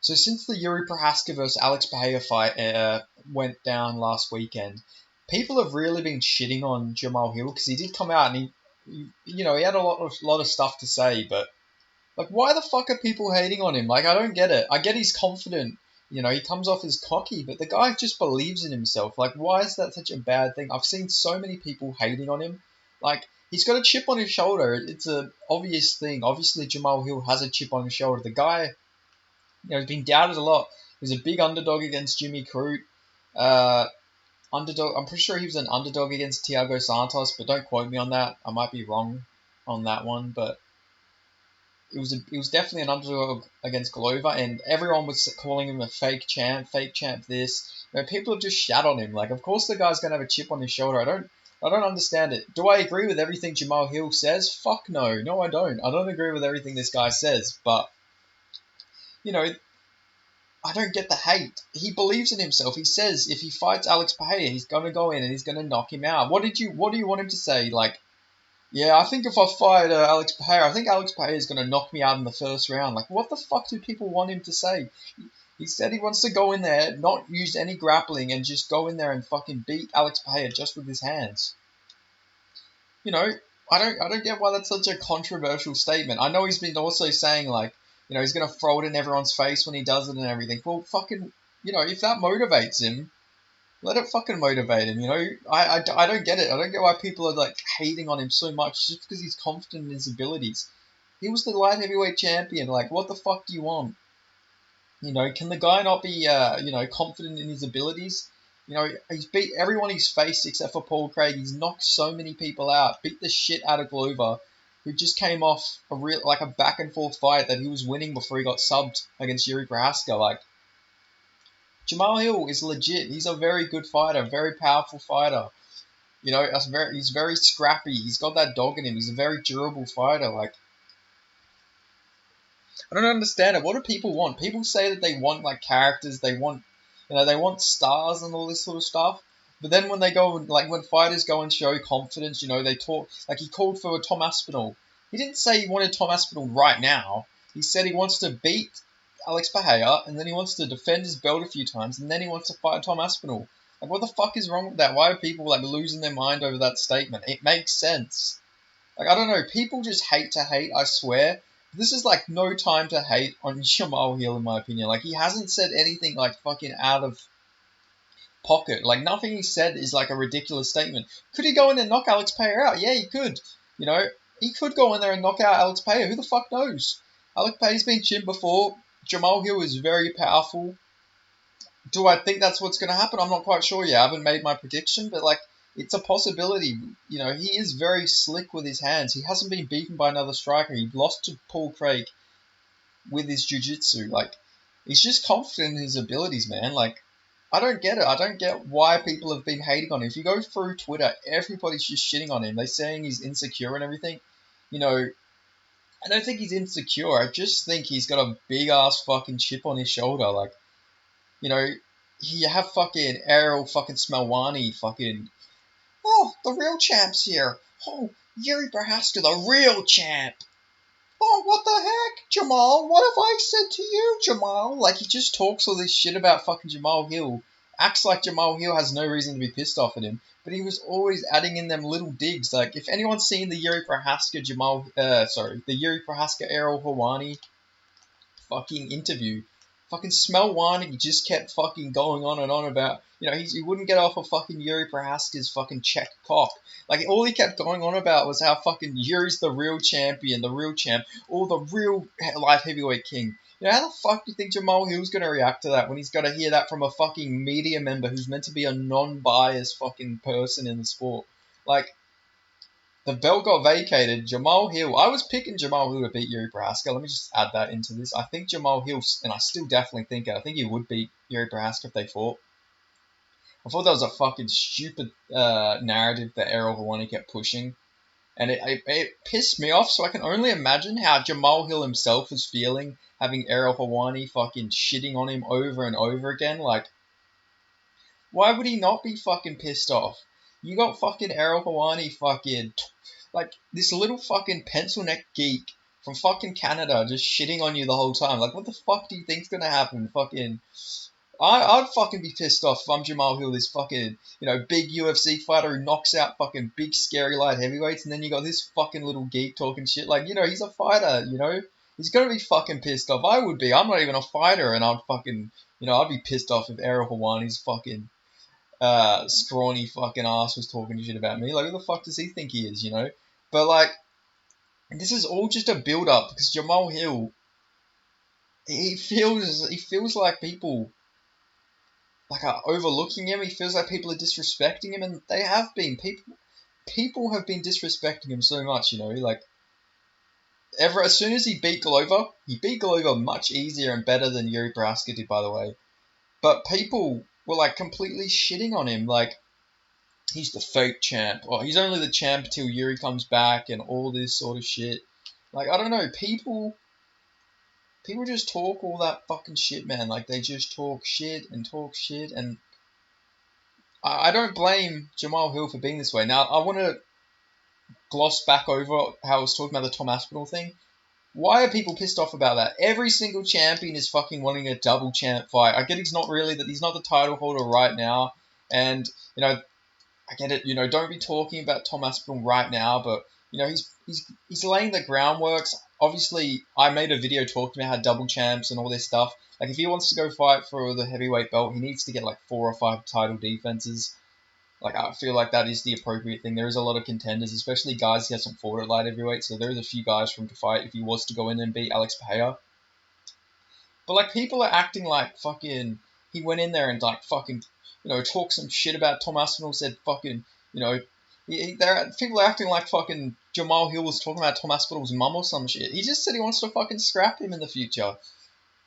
So since the Yuri Prohaska versus Alex Pereira fight went down last weekend, people have really been shitting on Jamahal Hill because he did come out and he had a lot of stuff to say, but like, why the fuck are people hating on him? Like, I don't get it. I get he's confident, he comes off as cocky, but the guy just believes in himself. Like, why is that such a bad thing? I've seen so many people hating on him. Like, he's got a chip on his shoulder. It's a obvious thing. Obviously, Jamahal Hill has a chip on his shoulder. The guy, has been doubted a lot. He was a big underdog against Jimmy Crute. Uh, underdog. I'm pretty sure he was an underdog against Thiago Santos, but don't quote me on that. I might be wrong on that one, but it was definitely an underdog against Glover, and everyone was calling him a fake champ this. People have just shat on him. Like, of course the guy's gonna have a chip on his shoulder. I don't understand it. Do I agree with everything Jamahal Hill says? Fuck no. No, I don't. I don't agree with everything this guy says, but you know, I don't get the hate. He believes in himself. He says if he fights Alex Pereira, he's gonna go in and he's gonna knock him out. What do you want him to say? Like, yeah, I think if I fight Alex Pereira, I think Alex Pereira is going to knock me out in the first round. Like, what the fuck do people want him to say? He said he wants to go in there, not use any grappling, and just go in there and fucking beat Alex Pereira just with his hands. You know, I don't get why that's such a controversial statement. I know he's been also saying like, he's going to throw it in everyone's face when he does it and everything. Well, fucking, if that motivates him, let it fucking motivate him, I don't get it. I don't get why people are, like, hating on him so much just because he's confident in his abilities. He was the light heavyweight champion. Like, what the fuck do you want? Can the guy not be, confident in his abilities? He's beat everyone he's faced except for Paul Craig. He's knocked so many people out. Beat the shit out of Glover, who just came off a back and forth fight that he was winning before he got subbed against Yuri Prohaska. Like, Jamahal Hill is legit. He's a very good fighter, very powerful fighter. He's very scrappy. He's got that dog in him. He's a very durable fighter. Like, I don't understand it. What do people want? People say that they want like characters. They want, they want stars and all this sort of stuff. But then when they go and like when fighters go and show confidence, they talk like he called for Tom Aspinall. He didn't say he wanted Tom Aspinall right now. He said he wants to beat Alex Pereira, and then he wants to defend his belt a few times, and then he wants to fight Tom Aspinall. Like, what the fuck is wrong with that? Why are people, like, losing their mind over that statement? It makes sense. Like, I don't know. People just hate to hate, I swear. This is, like, no time to hate on Jamahal Hill, in my opinion. Like, he hasn't said anything, like, fucking out of pocket. Like, nothing he said is, like, a ridiculous statement. Could he go in and knock Alex Pereira out? Yeah, he could. He could go in there and knock out Alex Pereira. Who the fuck knows? Alex Pereira's been chinned before. Jamahal Hill is very powerful. Do I think that's what's going to happen? I'm not quite sure yet. I haven't made my prediction, but like, it's a possibility. He is very slick with his hands. He hasn't been beaten by another striker. He lost to Paul Craig with his jiu-jitsu. Like, he's just confident in his abilities, man. Like, I don't get it. I don't get why people have been hating on him. If you go through Twitter, everybody's just shitting on him. They're saying he's insecure and everything. I don't think he's insecure. I just think he's got a big ass fucking chip on his shoulder. Like, you know, you have fucking Errol fucking Smelwani fucking, oh, the real champ's here. Oh, Yuri Prohaska, the real champ. Oh, what the heck, Jamal? What have I said to you, Jamal? Like, he just talks all this shit about fucking Jamahal Hill. Acts like Jamahal Hill has no reason to be pissed off at him. But he was always adding in them little digs. Like, if anyone's seen the Yuri Prohaska the Yuri Prohaska Errol Hawani fucking interview, fucking Smelwani just kept fucking going on and on about, he wouldn't get off of fucking Yuri Prohaska's fucking check cock. Like, all he kept going on about was how fucking Yuri's the real champion, the real champ, or the real light heavyweight king. How the fuck do you think Jamahal Hill's going to react to that when he's got to hear that from a fucking media member who's meant to be a non-biased fucking person in the sport? Like, the belt got vacated. Jamahal Hill. I was picking Jamahal Hill to beat Yuri Prohaska. Let me just add that into this. I think Jamahal Hill, and I still definitely think it, I think he would beat Yuri Prohaska if they fought. I thought that was a fucking stupid narrative that Errol Hawani kept pushing. And it pissed me off, so I can only imagine how Jamahal Hill himself was feeling, having Errol Hawani fucking shitting on him over and over again. Like, why would he not be fucking pissed off? You got fucking Errol Hawani fucking, like, this little fucking pencil neck geek from fucking Canada just shitting on you the whole time. Like, what the fuck do you think's gonna happen? Fucking, I'd fucking be pissed off if I'm Jamahal Hill, this fucking, big UFC fighter who knocks out fucking big scary light heavyweights, and then you got this fucking little geek talking shit. Like, he's a fighter, He's gonna be fucking pissed off. I would be. I'm not even a fighter, and I'd fucking, I'd be pissed off if Errol Hawani's fucking scrawny fucking ass was talking shit about me. Like, who the fuck does he think he is, But, like, this is all just a build-up, because Jamahal Hill, he feels like people, like, are overlooking him. He feels like people are disrespecting him, and they have been. People have been disrespecting him so much, like, as soon as he beat Glover much easier and better than Yuri Prohaska did, by the way. But people were, like, completely shitting on him, like, he's the fake champ, or he's only the champ until Yuri comes back, and all this sort of shit. Like, I don't know, people just talk all that fucking shit, man. Like, they just talk shit, and I don't blame Jamahal Hill for being this way. Now, I want to gloss back over how I was talking about the Tom Aspinall thing. Why are people pissed off about that? Every single champion is fucking wanting a double champ fight. I get he's not the title holder right now, and, I get it, don't be talking about Tom Aspinall right now, but, he's laying the groundwork. Obviously, I made a video talking about how double champs and all this stuff. Like, if he wants to go fight for the heavyweight belt, he needs to get, like, 4 or 5 title defenses. Like, I feel like that is the appropriate thing. There is a lot of contenders, especially guys he hasn't fought at light heavyweight, so there is a few guys for him to fight if he was to go in and beat Alex Pereira. But, like, people are acting like fucking, he went in there and, like, fucking, talk some shit about Tom Aspinall, said fucking, people are acting like fucking Jamahal Hill was talking about Tom Aspinall's mum or some shit. He just said he wants to fucking scrap him in the future.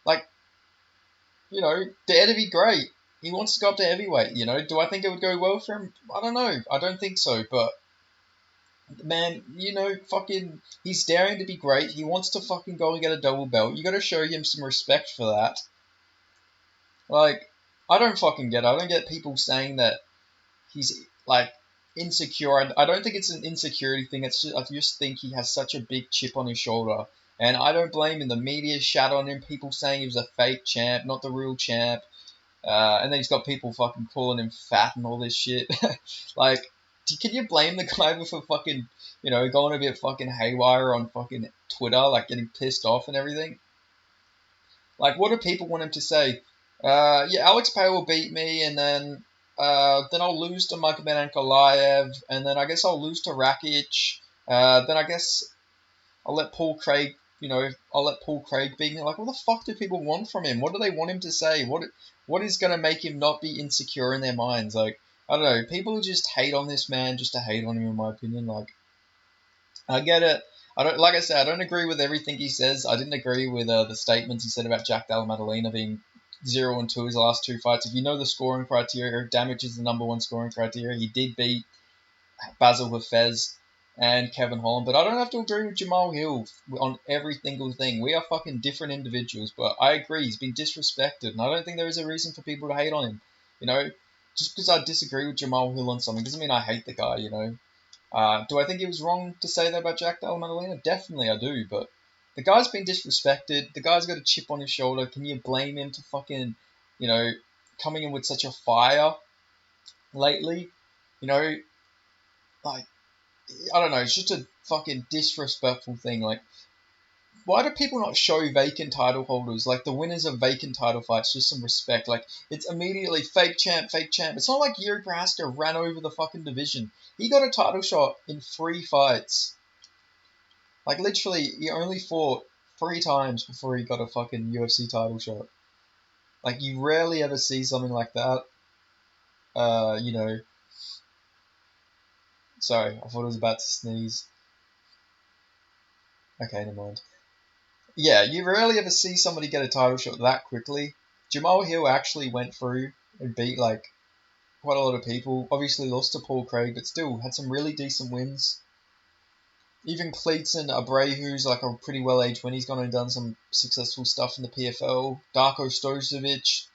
Like, dare to be great. He wants to go up to heavyweight, Do I think it would go well for him? I don't know. I don't think so, but, man, fucking, he's daring to be great. He wants to fucking go and get a double belt. You gotta show him some respect for that. Like, I don't fucking get it. I don't get people saying that he's, like, insecure. I don't think it's an insecurity thing. I just think he has such a big chip on his shoulder. And I don't blame him. The media shat on him. People saying he was a fake champ, not the real champ. And then he's got people fucking calling him fat and all this shit. Like, can you blame the guy for fucking, going a bit fucking haywire on fucking Twitter, like getting pissed off and everything? Like, what do people want him to say? Yeah, Alex Pay will beat me, and then I'll lose to Magomed Ankalaev, and then I guess I'll lose to Rakic. Then I guess I'll let Paul Craig beat me. Like, what the fuck do people want from him? What do they want him to say? What is going to make him not be insecure in their minds? Like, I don't know. People just hate on this man just to hate on him, in my opinion. Like, I get it. Like I said, I don't agree with everything he says. I didn't agree with the statements he said about Jack Della Maddalena being 0-2 his last 2 fights. If you know the scoring criteria, damage is the #1 scoring criteria. He did beat Basil Hafez and Kevin Holland, but I don't have to agree with Jamahal Hill on every single thing. We are fucking different individuals, but I agree, he's been disrespected, and I don't think there is a reason for people to hate on him. Just because I disagree with Jamahal Hill on something doesn't mean I hate the guy, Do I think it was wrong to say that about Jack Della Maddalena? Definitely I do, but the guy's been disrespected. The guy's got a chip on his shoulder. Can you blame him to fucking, coming in with such a fire lately? Like, I don't know, it's just a fucking disrespectful thing. Like, why do people not show vacant title holders, like the winners of vacant title fights, just some respect? Like, it's immediately fake champ, fake champ. It's not like Yuri Prohaska ran over the fucking division. He got a title shot in 3 fights. Like, literally, he only fought 3 times before he got a fucking UFC title shot. Like, you rarely ever see something like that. Sorry, I thought I was about to sneeze. Okay, never mind. Yeah, you rarely ever see somebody get a title shot that quickly. Jamahal Hill actually went through and beat, like, quite a lot of people. Obviously lost to Paul Craig, but still had some really decent wins. Even Cleetson Abreu's like a pretty well-aged win. He's gone and done some successful stuff in the PFL. Darko Stojovic,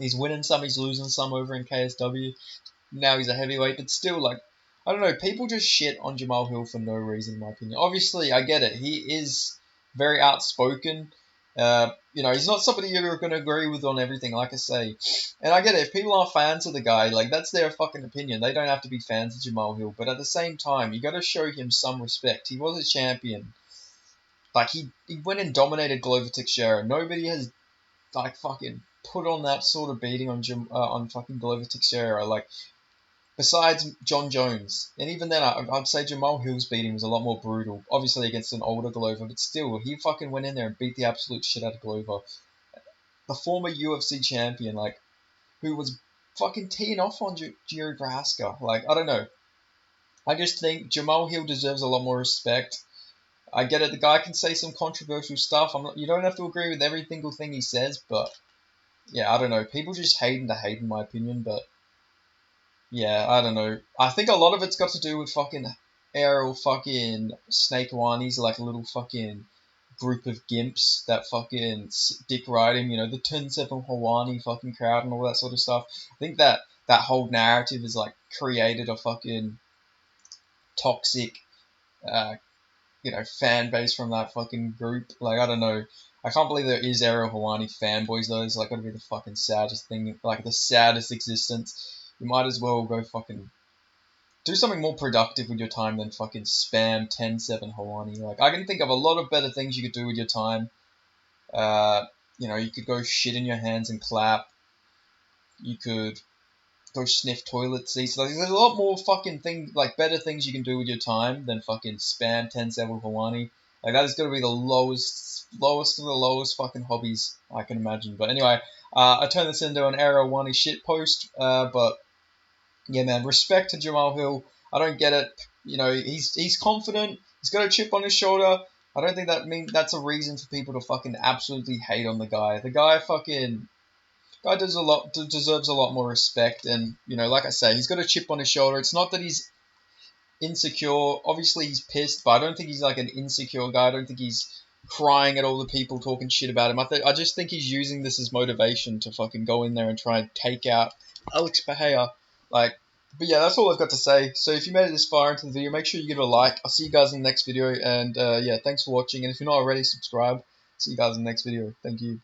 he's winning some, he's losing some over in KSW. Now he's a heavyweight, but still, like, I don't know. People just shit on Jamal Hill for no reason, in my opinion. Obviously, I get it. He is very outspoken. He's not somebody you're going to agree with on everything, like I say. And I get it. If people are fans of the guy, like, that's their fucking opinion. They don't have to be fans of Jamal Hill. But at the same time, you got to show him some respect. He was a champion. Like, he went and dominated Glover Teixeira. Nobody has, like, fucking put on that sort of beating on fucking Glover Teixeira. Like, besides John Jones, and even then, I'd say Jamal Hill's beating was a lot more brutal. Obviously against an older Glover, but still, he fucking went in there and beat the absolute shit out of Glover, the former UFC champion, like who was fucking teeing off on Jerry Braska. Like, I don't know. I just think Jamal Hill deserves a lot more respect. I get it. The guy can say some controversial stuff. You don't have to agree with every single thing he says, but yeah, I don't know. People just hate to hate, in my opinion, but yeah, I don't know. I think a lot of it's got to do with fucking Errol fucking Snake Wanis, like a little fucking group of gimps that fucking dick ride him, the 10-7 Hawani fucking crowd and all that sort of stuff. I think that whole narrative has like created a fucking toxic, uh, fan base from that fucking group. Like, I don't know. I can't believe there is Errol Hawani fanboys though. It's like gotta be the fucking saddest thing, like the saddest existence. You might as well go fucking do something more productive with your time than fucking spam 10-7 Hawani. Like, I can think of a lot of better things you could do with your time. You could go shit in your hands and clap. You could go sniff toilet seats. Like, there's a lot more fucking things, like better things you can do with your time than fucking spam 10-7 Hawani. Like, that is going to be the lowest of the lowest fucking hobbies I can imagine. But anyway, I turned this into an Arrow Hawani shit post, but yeah, man, respect to Jamal Hill. I don't get it. He's confident. He's got a chip on his shoulder. I don't think that's a reason for people to fucking absolutely hate on the guy. The guy fucking guy deserves a lot more respect. And like I say, he's got a chip on his shoulder. It's not that he's insecure. Obviously, he's pissed, but I don't think he's like an insecure guy. I don't think he's crying at all the people talking shit about him. I just think he's using this as motivation to fucking go in there and try and take out Alex Bahia. Like, but yeah, that's all I've got to say. So if you made it this far into the video, make sure you give it a like. I'll see you guys in the next video. And yeah, thanks for watching. And if you're not already, subscribe. See you guys in the next video. Thank you.